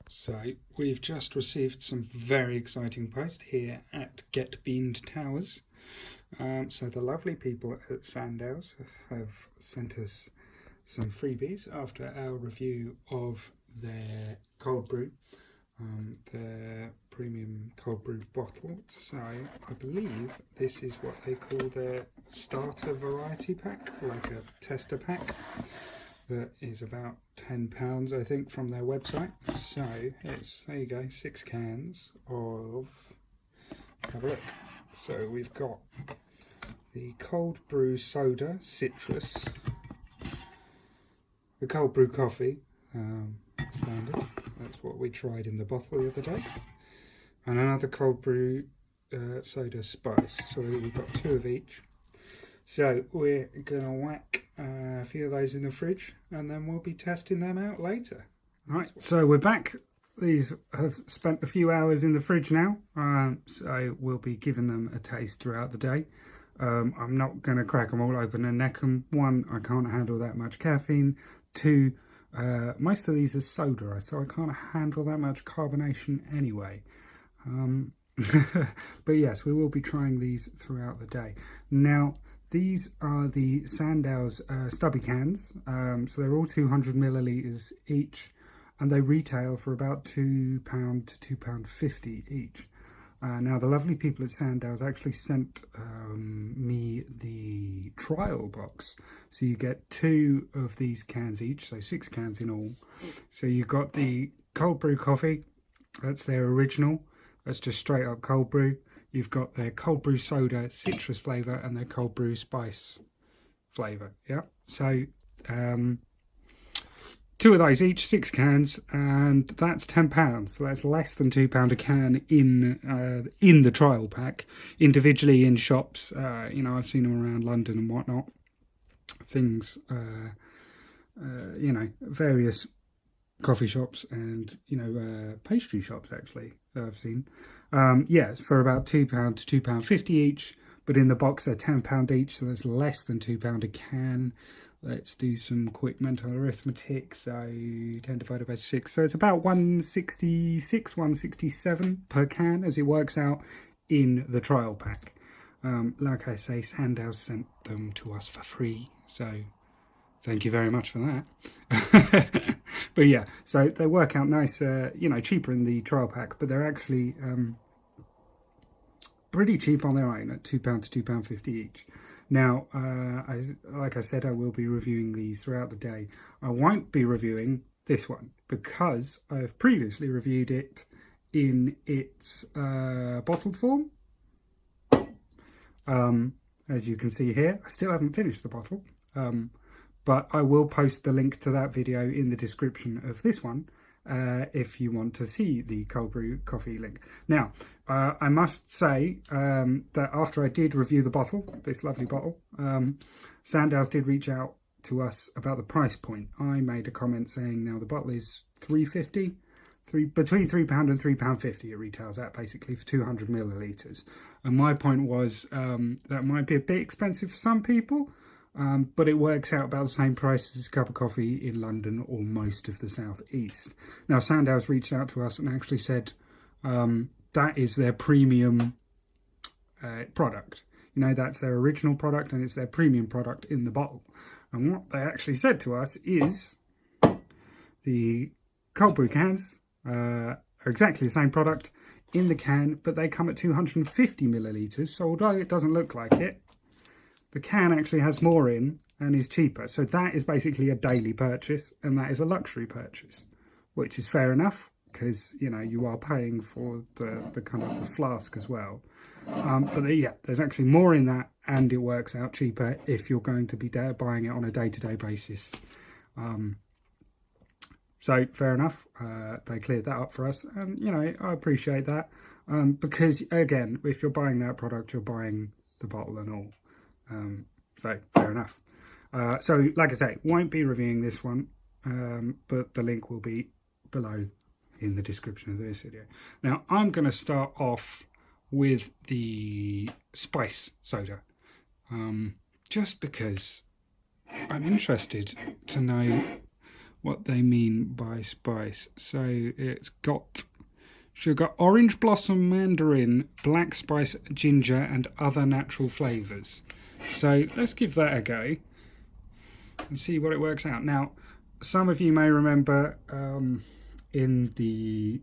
So we've just received some very exciting post here at getbeand Towers. So the lovely people at Sandow have sent us some freebies after our review of their cold brew, their premium cold brew bottle. So I believe this is what they call their starter variety pack, like a tester pack. That is about £10, I think, from their website. So it's, there you go, 6 cans of, have a look. So we've got the cold brew soda, citrus, the cold brew coffee, standard, that's what we tried in the bottle the other day, and another cold brew soda spice. So we've got 2 of each. So we're going to whack a few of those in the fridge and then we'll be testing them out later. Right, so we're back. These have spent a few hours in the fridge now, so we'll be giving them a taste throughout the day. I'm not going to crack them all open and neck them. 1, I can't handle that much caffeine. 2, most of these are soda, so I can't handle that much carbonation anyway. But yes, we will be trying these throughout the day. Now, these are the Sandow's stubby cans, so they're all 200 millilitres each, and they retail for about £2 to £2.50 each. Now, the lovely people at Sandow's actually sent me the trial box, so you get 2 of these cans each, so 6 cans in all. So you've got the cold brew coffee, that's their original, that's just straight up cold brew. You've got their cold brew soda citrus flavour and their cold brew spice flavour. Yeah, so 2 of those each, 6 cans, and that's £10. So that's less than £2 a can in the trial pack. Individually in shops, you know, I've seen them around London and whatnot. Things, you know, various coffee shops and, you know, pastry shops actually I've seen. Yes, for about £2 to £2.50 each, but in the box they're £10 each, so that's less than £2 a can. Let's do some quick mental arithmetic. So 10 divided by 6, so it's about 166, 167 per can as it works out in the trial pack. Like I say, Sandow sent them to us for free, so thank you very much for that. But yeah, so they work out nice, you know, cheaper in the trial pack, but they're actually pretty cheap on their own at £2 to £2.50 each. Now, like I said, I will be reviewing these throughout the day. I won't be reviewing this one because I've previously reviewed it in its bottled form. As you can see here, I still haven't finished the bottle. But I will post the link to that video in the description of this one if you want to see the cold brew coffee link. Now, I must say that after I did review the bottle, this lovely bottle, Sandow's did reach out to us about the price point. I made a comment saying now the bottle is £3.50, between £3 and £3.50 it retails at, basically, for 200 millilitres. And my point was that might be a bit expensive for some people, but it works out about the same price as a cup of coffee in London or most of the South East. Now, Sandow's reached out to us and actually said that is their premium product. You know, that's their original product and it's their premium product in the bottle. And what they actually said to us is the cold brew cans are exactly the same product in the can, but they come at 250 millilitres. So although it doesn't look like it, the can actually has more in and is cheaper. So that is basically a daily purchase and that is a luxury purchase, which is fair enough because, you know, you are paying for the kind of the flask as well. But yeah, there's actually more in that and it works out cheaper if you're going to be buying it on a day-to-day basis. So fair enough, they cleared that up for us and, you know, I appreciate that because, again, if you're buying that product, you're buying the bottle and all. So fair enough. So like I say, won't be reviewing this one, but the link will be below in the description of this video. Now I'm going to start off with the spice soda, just because I'm interested to know what they mean by spice. So it's got sugar, orange blossom, mandarin, black spice, ginger, and other natural flavours. So let's give that a go and see what it works out. Now, some of you may remember in the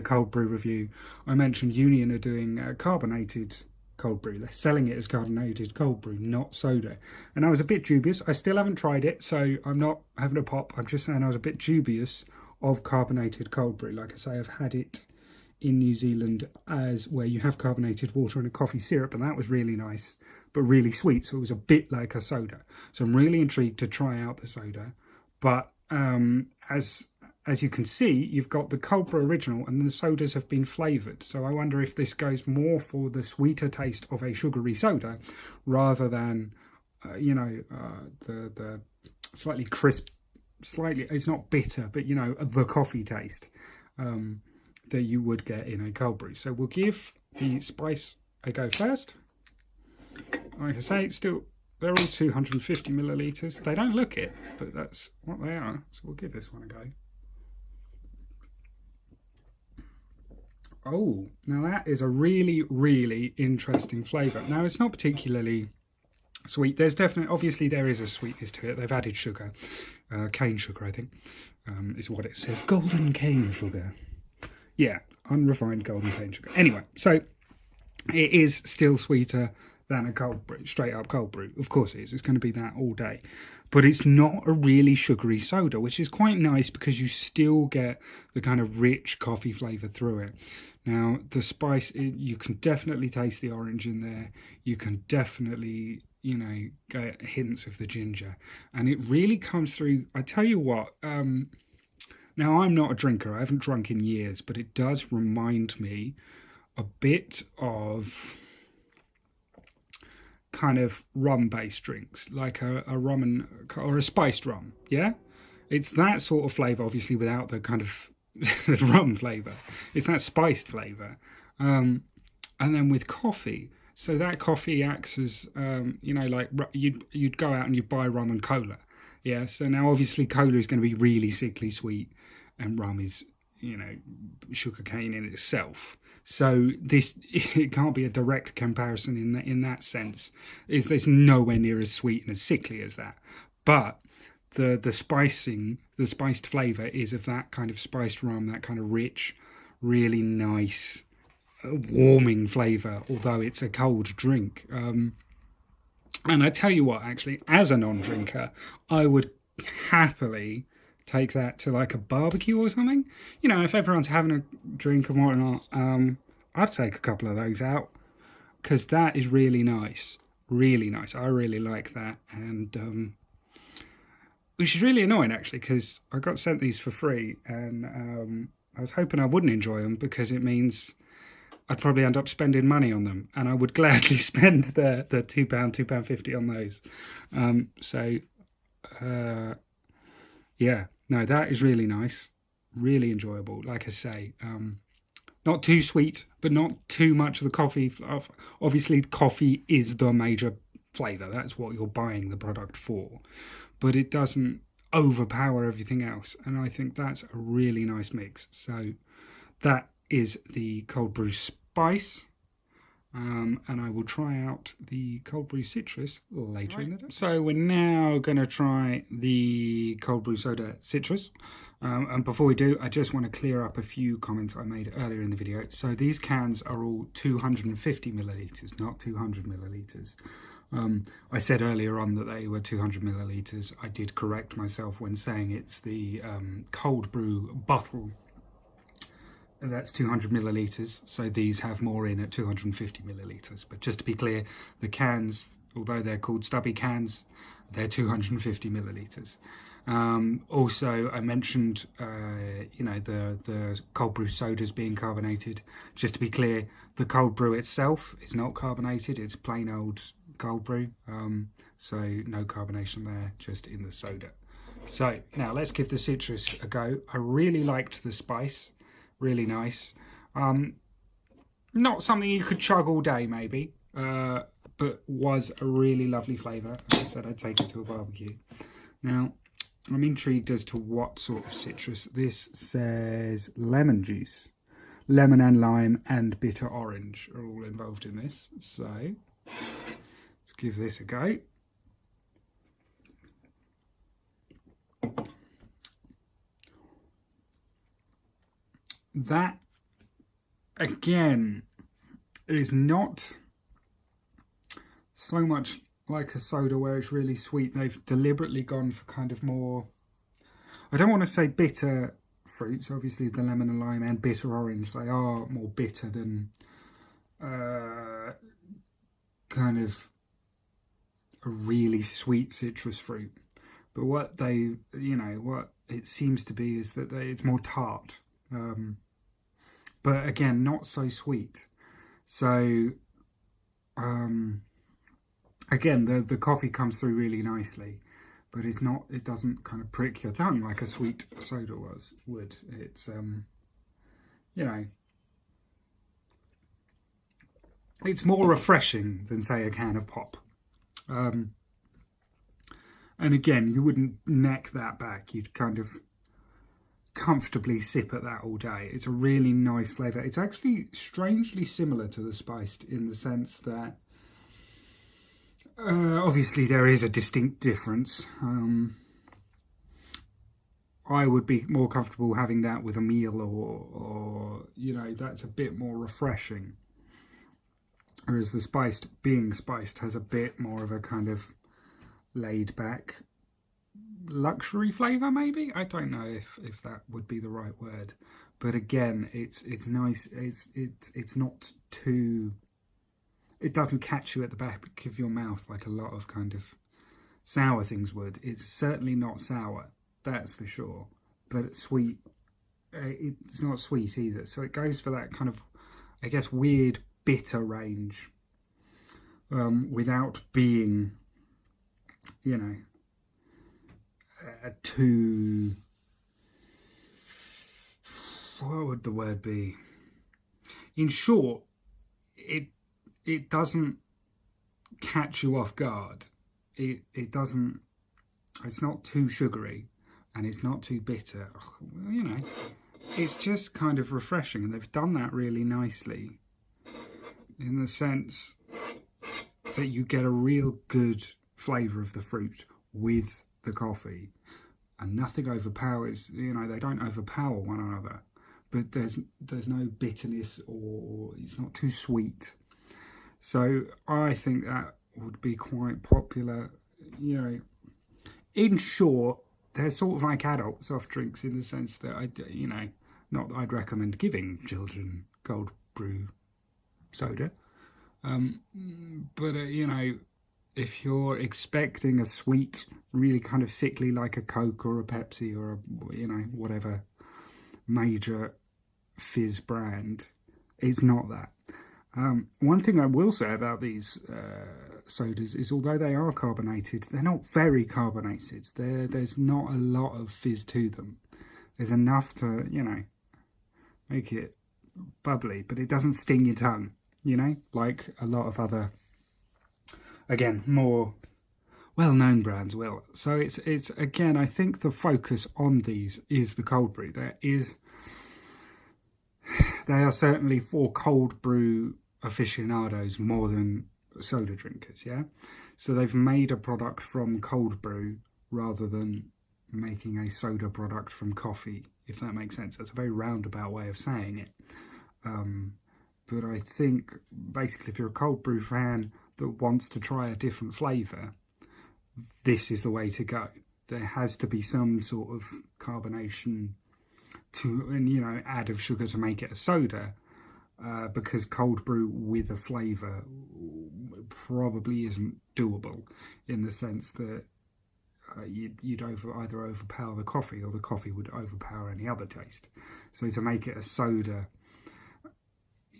cold brew review, I mentioned Union are doing carbonated cold brew. They're selling it as carbonated cold brew, not soda. And I was a bit dubious. I still haven't tried it, so I'm not having a pop. I'm just saying I was a bit dubious of carbonated cold brew. Like I say, I've had it in New Zealand as where you have carbonated water and a coffee syrup, and that was really nice, but really sweet. So it was a bit like a soda. So I'm really intrigued to try out the soda. But as you can see, you've got the Cobra original and the sodas have been flavoured. So I wonder if this goes more for the sweeter taste of a sugary soda rather than, the slightly crisp, it's not bitter, but, the coffee taste that you would get in a cold brew. So we'll give the spice a go first. Like I say, they're all 250 millilitres. They don't look it, but that's what they are. So we'll give this one a go. Oh, now that is a really, really interesting flavour. Now, it's not particularly sweet. There's obviously there is a sweetness to it. They've added sugar, cane sugar, I think, is what it says. Golden cane sugar. Yeah, unrefined golden cane sugar. Anyway, so it is still sweeter than a cold brew, straight up cold brew. Of course it is. It's going to be that all day. But it's not a really sugary soda, which is quite nice because you still get the kind of rich coffee flavour through it. Now, the spice, you can definitely taste the orange in there. You can definitely, get hints of the ginger. And it really comes through. I tell you what, now I'm not a drinker. I haven't drunk in years, but it does remind me a bit of kind of rum-based drinks, like a rum or a spiced rum, yeah? It's that sort of flavour, obviously without the kind of rum flavour. It's that spiced flavour. And then with coffee, so that coffee acts as, like you'd go out and you'd buy rum and cola, yeah? So now obviously cola is going to be really sickly sweet, and rum is, sugar cane in itself. So it can't be a direct comparison in that sense. It's nowhere near as sweet and as sickly as that. But the spiced flavour is of that kind of spiced rum, that kind of rich, really nice, warming flavour, although it's a cold drink. And I tell you what, actually, as a non-drinker, I would happily take that to like a barbecue or something. If everyone's having a drink and whatnot, I'd take a couple of those out because that is really nice. Really nice. I really like that. And which is really annoying actually, because I got sent these for free, and I was hoping I wouldn't enjoy them because it means I'd probably end up spending money on them, and I would gladly spend the £2.50 on those. Yeah, no, that is really nice, really enjoyable. Like I say, not too sweet, but not too much of the coffee. Obviously, coffee is the major flavour. That's what you're buying the product for. But it doesn't overpower everything else. And I think that's a really nice mix. So that is the cold brew spice. And I will try out the cold brew citrus later in the day. So we're now going to try the cold brew soda citrus. And before we do, I just want to clear up a few comments I made earlier in the video. So these cans are all 250 millilitres, not 200 millilitres. I said earlier on that they were 200 millilitres. I did correct myself when saying it's the cold brew bottle. That's 200 millilitres, so these have more in at 250 millilitres. But just to be clear, the cans, although they're called stubby cans, they're 250 millilitres. Also, I mentioned, the cold brew sodas being carbonated. Just to be clear, the cold brew itself is not carbonated. It's plain old cold brew. So no carbonation there, just in the soda. So now let's give the citrus a go. I really liked the spice. Really nice. Not something you could chug all day, maybe, but was a really lovely flavour. As I said, I'd take it to a barbecue. Now, I'm intrigued as to what sort of citrus. This says lemon juice. Lemon and lime and bitter orange are all involved in this. So let's give this a go. That, again, is not so much like a soda where it's really sweet. They've deliberately gone for kind of more, I don't want to say bitter fruits, obviously the lemon and lime and bitter orange, they are more bitter than kind of a really sweet citrus fruit. But what they, what it seems to be is that it's more tart. But again, not so sweet. So, again, the coffee comes through really nicely, but it doesn't kind of prick your tongue like a sweet soda would. It's, it's more refreshing than, say, a can of pop. And again, you wouldn't neck that back. You'd kind of comfortably sip at that all day. It's a really nice flavour. It's actually strangely similar to the spiced in the sense that obviously there is a distinct difference. I would be more comfortable having that with a meal or that's a bit more refreshing. Whereas the being spiced has a bit more of a kind of laid back luxury flavour, maybe. I don't know if that would be the right word, but again, it's nice. It's not too. It doesn't catch you at the back of your mouth like a lot of kind of sour things would. It's certainly not sour, that's for sure. But it's sweet. It's not sweet either. So it goes for that kind of, I guess, weird bitter range, without being, too, what would the word be? In short, it doesn't catch you off guard. It doesn't, it's not too sugary and it's not too bitter. It's just kind of refreshing, and they've done that really nicely in the sense that you get a real good flavour of the fruit with the coffee, and nothing overpowers, they don't overpower one another, but there's no bitterness, or it's not too sweet. So I think that would be quite popular. In short, they're sort of like adult soft drinks in the sense that not that I'd recommend giving children cold brew soda, but if you're expecting a sweet, really kind of sickly like a Coke or a Pepsi or whatever major fizz brand, it's not that. One thing I will say about these sodas is, although they are carbonated, they're not very carbonated. There's not a lot of fizz to them. There's enough to, make it bubbly, but it doesn't sting your tongue, like a lot of other, again, more well-known brands will. So it's again, I think the focus on these is the cold brew. They are certainly for cold brew aficionados more than soda drinkers, yeah? So they've made a product from cold brew rather than making a soda product from coffee, if that makes sense. That's a very roundabout way of saying it. But I think, basically, if you're a cold brew fan that wants to try a different flavour, this is the way to go. There has to be some sort of carbonation and add of sugar to make it a soda, because cold brew with a flavour probably isn't doable, in the sense that you'd either overpower the coffee, or the coffee would overpower any other taste. So to make it a soda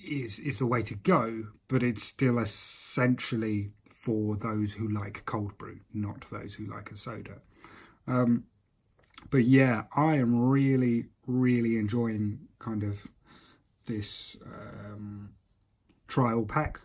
is the way to go, but it's still essentially for those who like cold brew, not those who like a soda. But yeah, I am really, really enjoying kind of this trial pack